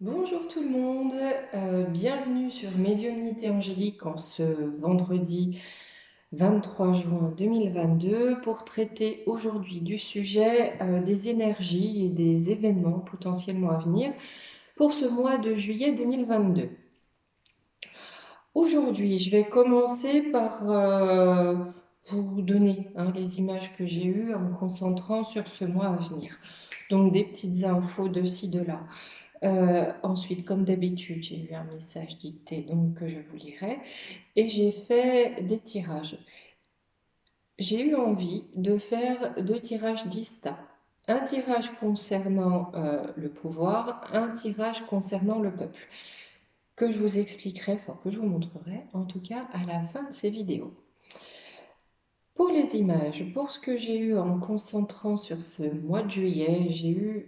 Bonjour tout le monde, bienvenue sur Médiumnité Angélique en ce vendredi 23 juin 2022 pour traiter aujourd'hui du sujet des énergies et des événements potentiellement à venir pour ce mois de juillet 2022. Aujourd'hui, je vais commencer par vous donner les images que j'ai eues en me concentrant sur ce mois à venir. Donc des petites infos de ci, de là. Ensuite, comme d'habitude, j'ai eu un message dicté, donc que je vous lirai, et j'ai fait des tirages. J'ai eu envie de faire deux tirages distincts. Un tirage concernant le pouvoir, un tirage concernant le peuple, que je vous expliquerai, enfin que je vous montrerai, en tout cas à la fin de ces vidéos. Pour les images, pour ce que j'ai eu en me concentrant sur ce mois de juillet, j'ai eu,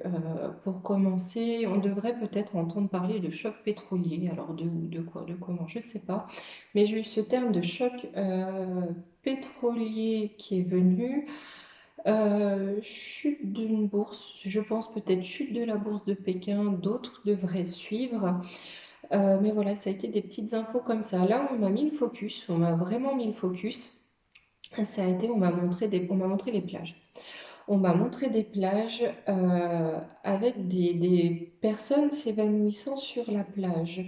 pour commencer, on devrait peut-être entendre parler de choc pétrolier. Alors de quoi, de comment, je ne sais pas. Mais j'ai eu ce terme de choc pétrolier qui est venu. Chute d'une bourse, je pense peut-être chute de la bourse de Pékin, d'autres devraient suivre. Mais voilà, ça a été des petites infos comme ça. Là, on m'a mis le focus, on m'a vraiment mis le focus. Ça a été, on m'a montré les plages. On m'a montré des plages avec des personnes s'évanouissant sur la plage.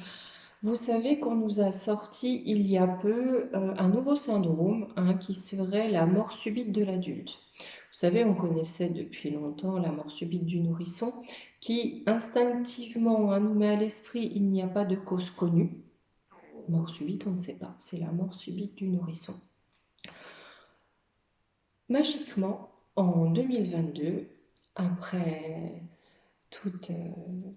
Vous savez qu'on nous a sorti il y a peu un nouveau syndrome qui serait la mort subite de l'adulte. Vous savez, on connaissait depuis longtemps la mort subite du nourrisson qui instinctivement nous met à l'esprit il n'y a pas de cause connue. Mort subite, on ne sait pas, c'est la mort subite du nourrisson. Magiquement, en 2022, après toutes,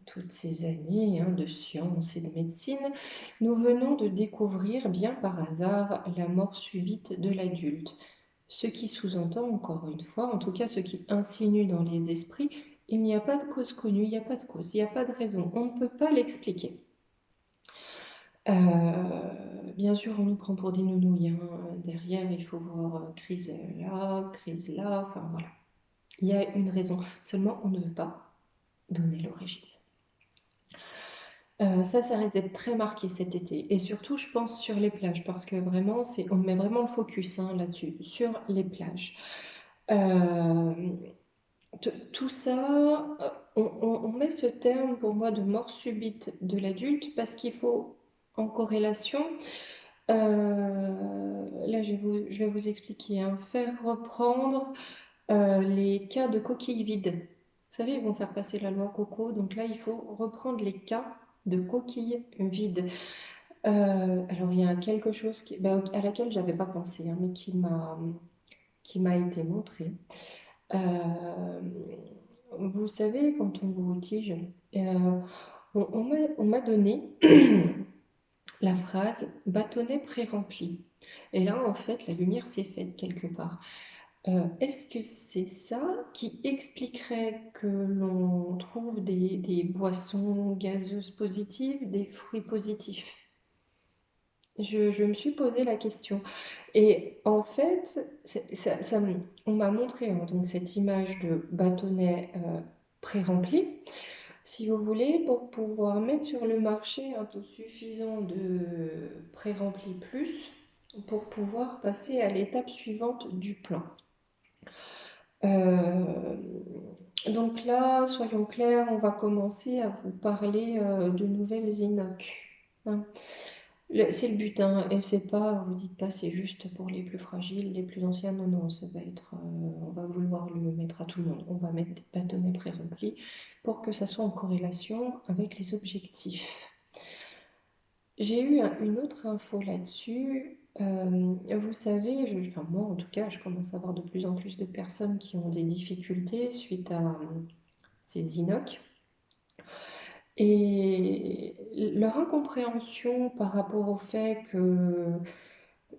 toutes ces années de science et de médecine, nous venons de découvrir, bien par hasard, la mort subite de l'adulte. Ce qui sous-entend, encore une fois, en tout cas ce qui insinue dans les esprits, il n'y a pas de cause connue, il n'y a pas de cause, il n'y a pas de raison, on ne peut pas l'expliquer. Bien sûr, on nous prend pour des nounouilles, derrière il faut voir crise là, crise là, enfin voilà. Il y a une raison, seulement on ne veut pas donner l'origine. Ça risque d'être très marqué cet été et surtout je pense sur les plages parce que vraiment on met vraiment le focus là-dessus, sur les plages. Tout ça, on met ce terme pour moi de mort subite de l'adulte parce qu'il faut en corrélation, là je vais vous expliquer, faire reprendre les cas de coquilles vides. Vous savez, ils vont faire passer la loi Coco, donc là, il faut reprendre les cas de coquilles vides. Alors, il y a quelque chose à laquelle j'avais pas pensé, mais qui m'a été montré. Vous savez, quand on vous tige, on m'a donné la phrase bâtonnet pré-rempli. Et là, en fait, la lumière s'est faite quelque part. Est-ce que c'est ça qui expliquerait que l'on trouve des boissons gazeuses positives, des fruits positifs? Je me suis posé la question. Et en fait, on m'a montré donc cette image de bâtonnet pré-rempli. Si vous voulez, pour pouvoir mettre sur le marché un taux suffisant de pré-rempli plus, pour pouvoir passer à l'étape suivante du plan. Euh, donc là, soyons clairs, on va commencer à vous parler de nouvelles inox. Hein. C'est le but, et c'est pas, vous dites pas c'est juste pour les plus fragiles, les plus anciens, non, non, ça va être, on va vouloir le mettre à tout le monde. On va mettre des bâtonnets pré-remplis pour que ça soit en corrélation avec les objectifs. J'ai eu une autre info là-dessus. Vous savez, enfin moi en tout cas, je commence à avoir de plus en plus de personnes qui ont des difficultés suite à ces inox. Et leur incompréhension par rapport au fait que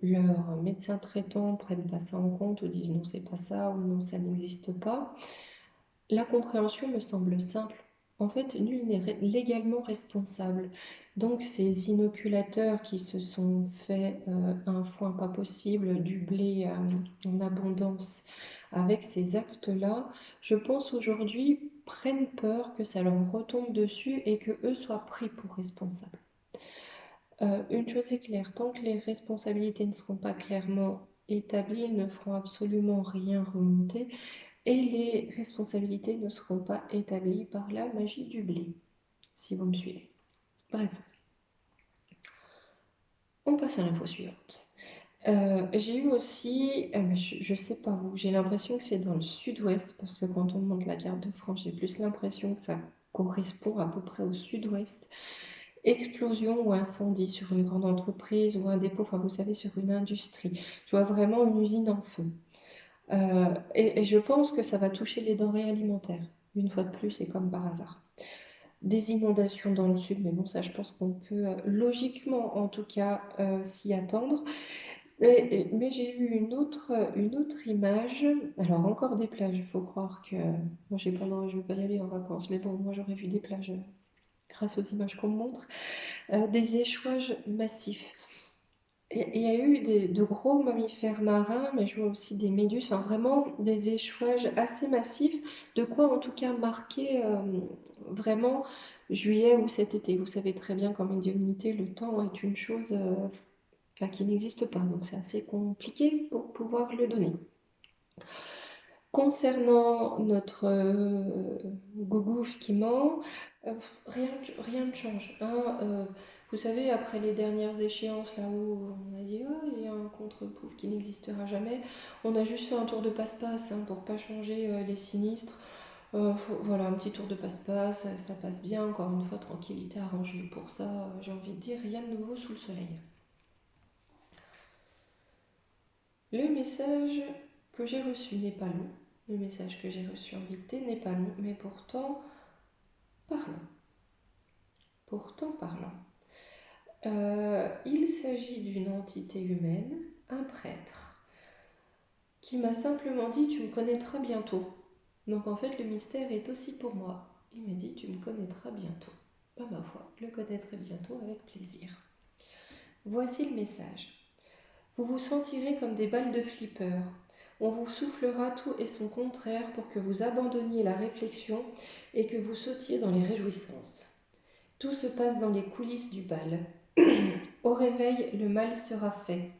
leurs médecins traitants ne prennent pas ça en compte ou disent non, c'est pas ça ou non, ça n'existe pas, la compréhension me semble simple. En fait, nul n'est légalement responsable. Donc ces inoculateurs qui se sont fait un foin pas possible, du blé en abondance avec ces actes-là, je pense aujourd'hui prennent peur que ça leur retombe dessus et que eux soient pris pour responsables. Une chose est claire, tant que les responsabilités ne seront pas clairement établies, ils ne feront absolument rien remonter et les responsabilités ne seront pas établies par la magie du blé, si vous me suivez. Bref, on passe à l'info suivante. J'ai eu aussi, je sais pas où, j'ai l'impression que c'est dans le sud-ouest, parce que quand on monte la carte de France, j'ai plus l'impression que ça correspond à peu près au sud-ouest. Explosion ou incendie sur une grande entreprise ou un dépôt, enfin vous savez, sur une industrie. Je vois vraiment une usine en feu. Et je pense que ça va toucher les denrées alimentaires, une fois de plus, et comme par hasard. Des inondations dans le sud, mais bon, ça je pense qu'on peut logiquement en tout cas s'y attendre. Mais j'ai eu une autre image. Alors encore des plages, il faut croire que moi j'ai pas le droit, je vais pas y aller en vacances, mais bon, moi j'aurais vu des plages grâce aux images qu'on me montre, des échouages massifs. Il y a eu de gros mammifères marins, mais je vois aussi des méduses, enfin vraiment des échouages assez massifs, de quoi en tout cas marquer vraiment juillet ou cet été. Vous savez très bien qu'en médiumnité, le temps est une chose qui n'existe pas, donc c'est assez compliqué pour pouvoir le donner. Concernant notre gougouf qui ment, rien ne change, hein. Vous savez, après les dernières échéances, là où on a dit oh, il y a un contre-pouf qui n'existera jamais, on a juste fait un tour de passe-passe hein, pour pas changer les sinistres. Voilà, un petit tour de passe-passe, ça passe bien, encore une fois, tranquillité arrangée. Pour ça, j'ai envie de dire, rien de nouveau sous le soleil. Le message que j'ai reçu n'est pas long. Le message que j'ai reçu en dictée n'est pas long, mais pourtant parlant. Pourtant parlant. Il s'agit d'une entité humaine, un prêtre, qui m'a simplement dit « tu me connaîtras bientôt ». Donc en fait le mystère est aussi pour moi. Il m'a dit « tu me connaîtras bientôt ». Pas ma foi, je le connaîtrai bientôt avec plaisir. Voici le message. Vous vous sentirez comme des balles de flipper. On vous soufflera tout et son contraire pour que vous abandonniez la réflexion et que vous sautiez dans les réjouissances. Tout se passe dans les coulisses du bal. Au réveil, le mal sera fait.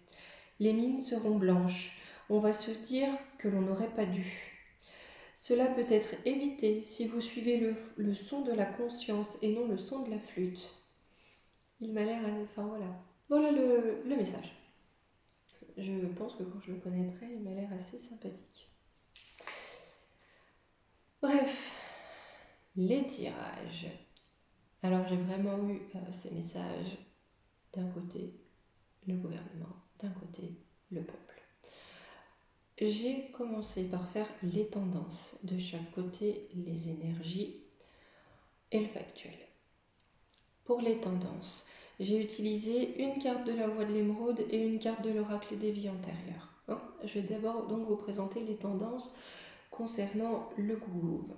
Les mines seront blanches. On va se dire que l'on n'aurait pas dû. Cela peut être évité si vous suivez le son de la conscience et non le son de la flûte. Il m'a l'air... Enfin voilà. Voilà le message. Je pense que quand je le connaîtrai, il m'a l'air assez sympathique. Bref, les tirages. Alors j'ai vraiment eu ces messages d'un côté le gouvernement, d'un côté le peuple. J'ai commencé par faire les tendances de chaque côté, les énergies et le factuel. Pour les tendances, j'ai utilisé une carte de la voie de l'émeraude et une carte de l'oracle des vies antérieures. Je vais d'abord donc vous présenter les tendances concernant le gougouf.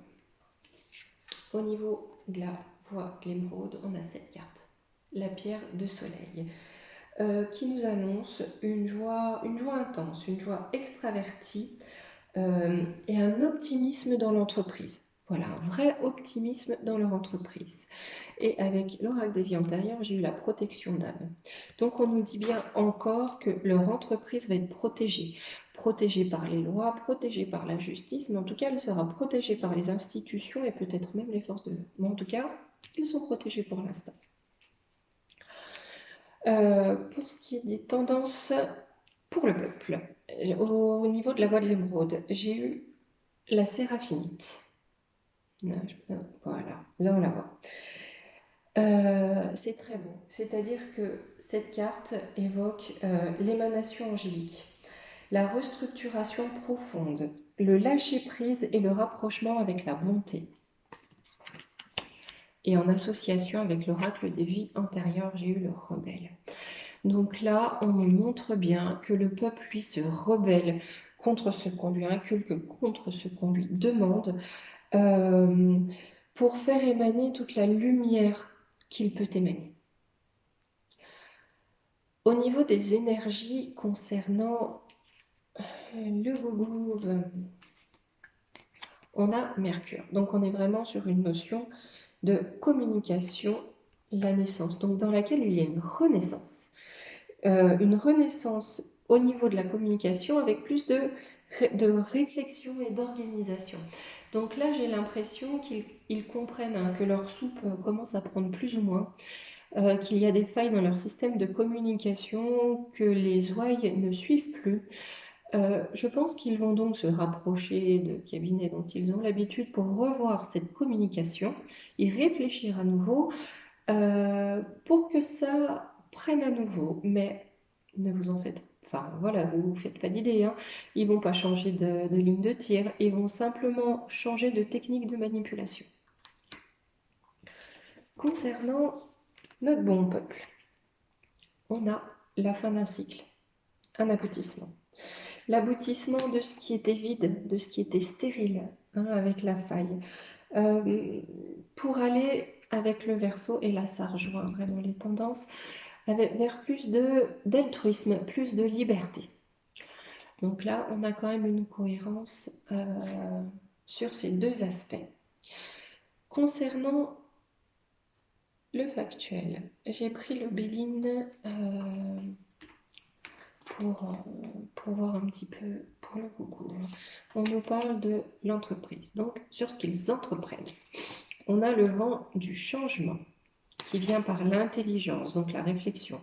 Au niveau de la voie de l'émeraude, on a cette carte, la pierre de soleil, qui nous annonce une joie intense, une joie extravertie et un optimisme dans l'entreprise. Voilà, un vrai optimisme dans leur entreprise. Et avec l'oracle des vies antérieures, j'ai eu la protection d'âme. Donc on nous dit bien encore que leur entreprise va être protégée. Protégée par les lois, protégée par la justice, mais en tout cas, elle sera protégée par les institutions et peut-être même les forces de l'ordre. Mais en tout cas, ils sont protégés pour l'instant. Pour ce qui est des tendances pour le peuple, au niveau de la voie de l'émeraude, j'ai eu la séraphinite. Voilà, là on la voit. C'est très beau, c'est-à-dire que cette carte évoque l'émanation angélique, la restructuration profonde, le lâcher-prise et le rapprochement avec la bonté. Et en association avec l'oracle des vies antérieures, j'ai eu le rebelle. Donc là, on nous montre bien que le peuple, lui, se rebelle contre ce qu'on lui inculque, contre ce qu'on lui demande, pour faire émaner toute la lumière qu'il peut émaner. Au niveau des énergies concernant le gougouf, on a Mercure. Donc on est vraiment sur une notion de communication, la naissance, donc dans laquelle il y a une renaissance. Une renaissance au niveau de la communication avec plus de réflexion et d'organisation. Donc là, j'ai l'impression qu'ils comprennent hein, que leur soupe commence à prendre plus ou moins, qu'il y a des failles dans leur système de communication, que les ouailles ne suivent plus. Je pense qu'ils vont donc se rapprocher de cabinets dont ils ont l'habitude pour revoir cette communication et réfléchir à nouveau pour que ça prenne à nouveau. Mais ne vous en faites, enfin voilà, vous faites pas d'idée, hein. Ils vont pas changer de ligne de tir, ils vont simplement changer de technique de manipulation. Concernant notre bon peuple, on a la fin d'un cycle, un aboutissement. L'aboutissement de ce qui était vide, de ce qui était stérile, hein, avec la faille, pour aller avec le Verseau, et là ça rejoint vraiment les tendances, vers plus d'altruisme, plus de liberté. Donc là, on a quand même une cohérence sur ces deux aspects. Concernant le factuel, j'ai pris le Béline pour voir un petit peu pour le concours. On nous parle de l'entreprise, donc sur ce qu'ils entreprennent. On a le vent du changement qui vient par l'intelligence, donc la réflexion.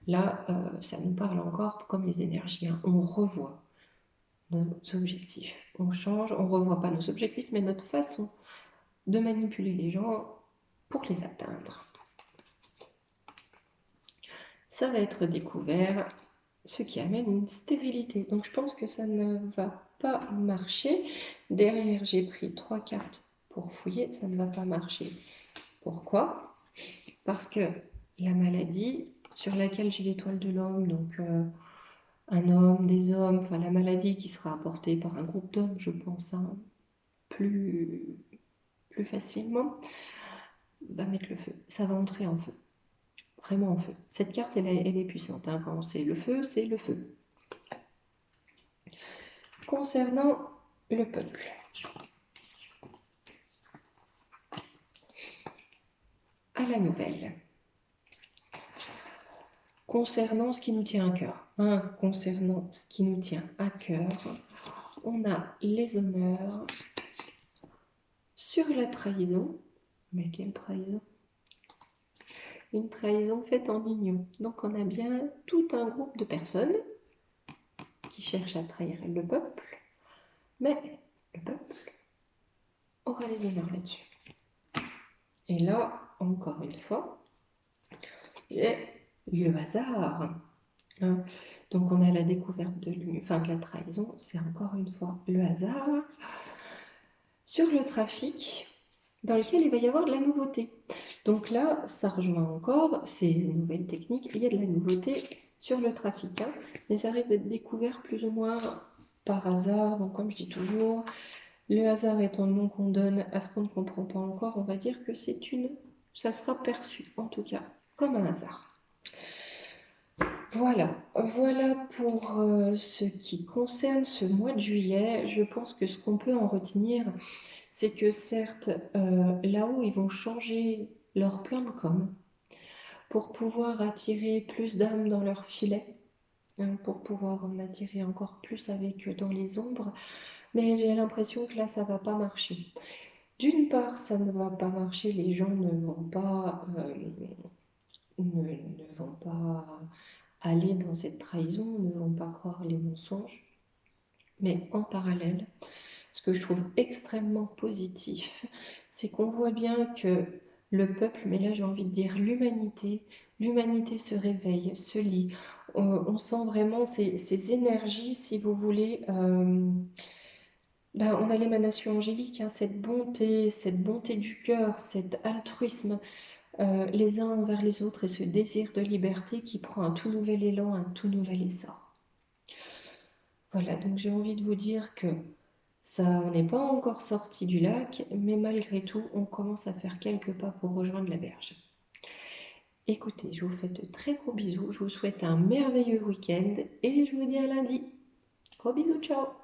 Là, ça nous parle encore comme les énergies, hein. On revoit nos objectifs. On change, on ne revoit pas nos objectifs, mais notre façon de manipuler les gens pour les atteindre. Ça va être découvert, ce qui amène une stérilité. Donc je pense que ça ne va pas marcher. Derrière, j'ai pris 3 cartes pour fouiller, ça ne va pas marcher. Pourquoi? Parce que la maladie, sur laquelle j'ai l'étoile de l'homme, donc un homme, des hommes, enfin la maladie qui sera apportée par un groupe d'hommes, je pense, hein, plus facilement, va mettre le feu. Ça va entrer en feu. Vraiment en feu. Cette carte, elle est puissante. Hein. Quand c'est le feu, c'est le feu. Concernant le peuple. À la nouvelle. Concernant ce qui nous tient à cœur. Hein, concernant ce qui nous tient à cœur, on a les honneurs sur la trahison. Mais quelle trahison? Une trahison faite en union. Donc on a bien tout un groupe de personnes qui cherchent à trahir le peuple, mais le peuple aura les honneurs là-dessus. Et là, encore une fois, j'ai le hasard. Hein. Donc on a la découverte de la trahison, c'est encore une fois le hasard. Sur le trafic, dans lequel il va y avoir de la nouveauté. Donc là, ça rejoint encore ces nouvelles techniques. Il y a de la nouveauté sur le trafic, hein, mais ça risque d'être découvert plus ou moins par hasard. Donc comme je dis toujours, le hasard étant le nom qu'on donne à ce qu'on ne comprend pas encore, on va dire que ça sera perçu en tout cas comme un hasard. Voilà pour ce qui concerne ce mois de juillet. Je pense que ce qu'on peut en retenir, c'est que certes, là-haut, ils vont changer leur plan de com pour pouvoir attirer plus d'âmes dans leur filet, hein, pour pouvoir en attirer encore plus avec eux dans les ombres. Mais j'ai l'impression que là, ça va pas marcher. D'une part, ça ne va pas marcher, les gens ne vont pas aller dans cette trahison, ne vont pas croire les mensonges. Mais en parallèle, ce que je trouve extrêmement positif, c'est qu'on voit bien que le peuple, mais là j'ai envie de dire l'humanité se réveille, se lie. On sent vraiment ces énergies, si vous voulez. On a l'émanation angélique, hein, cette bonté du cœur, cet altruisme les uns envers les autres et ce désir de liberté qui prend un tout nouvel élan, un tout nouvel essor. Voilà, donc j'ai envie de vous dire que ça, on n'est pas encore sorti du lac, mais malgré tout, on commence à faire quelques pas pour rejoindre la berge. Écoutez, je vous fais de très gros bisous, je vous souhaite un merveilleux week-end et je vous dis à lundi. Gros bisous, ciao!